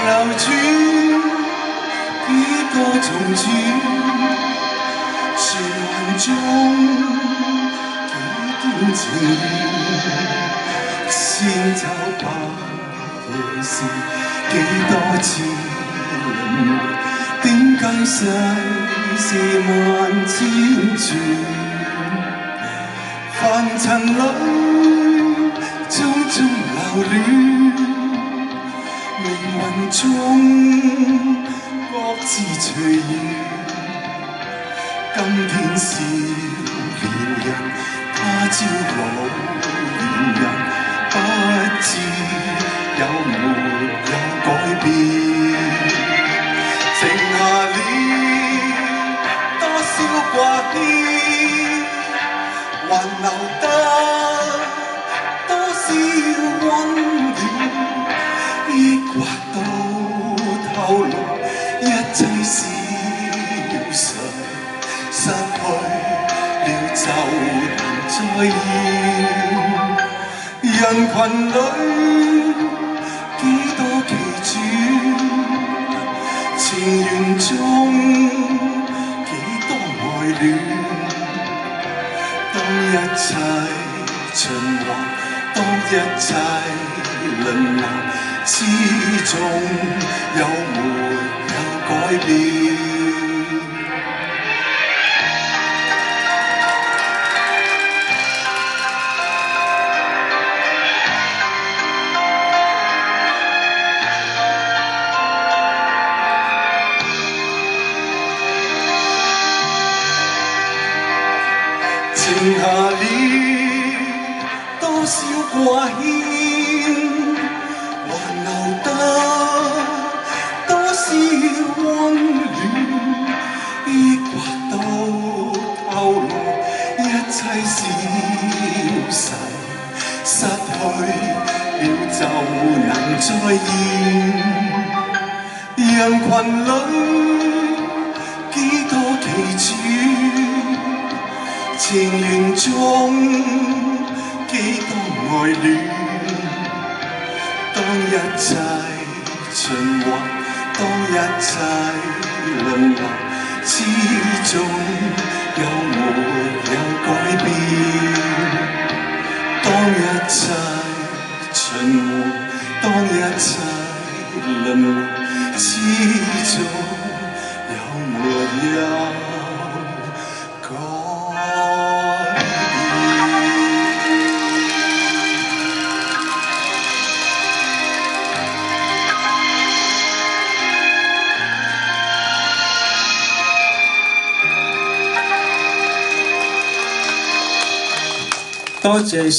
流轉幾多種轉，旋環中幾段情緣，千秋百夜事幾多次輪迴，點解世事萬千轉？凡塵裏種種流亂，命運中各自隨緣。今天少年人，他朝老年人，不知有沒有改變？剩下了多少掛牽，還留得多少溫暖？抑或到頭來一切消逝，失去了就能再現。人群裏幾多奇轉，情緣中幾多愛戀。當一切循環，當一切輪流，始終有沒有改變？剩下了多少掛牽，還留得多少溫暖？抑或到頭來一切消逝，失去了就能再現。人群裏幾多奇轉，情緣中幾多愛戀。當一切循環，當一切輪流，始終有沒有改變？當一切循環，當一切輪流，始終有沒有多謝。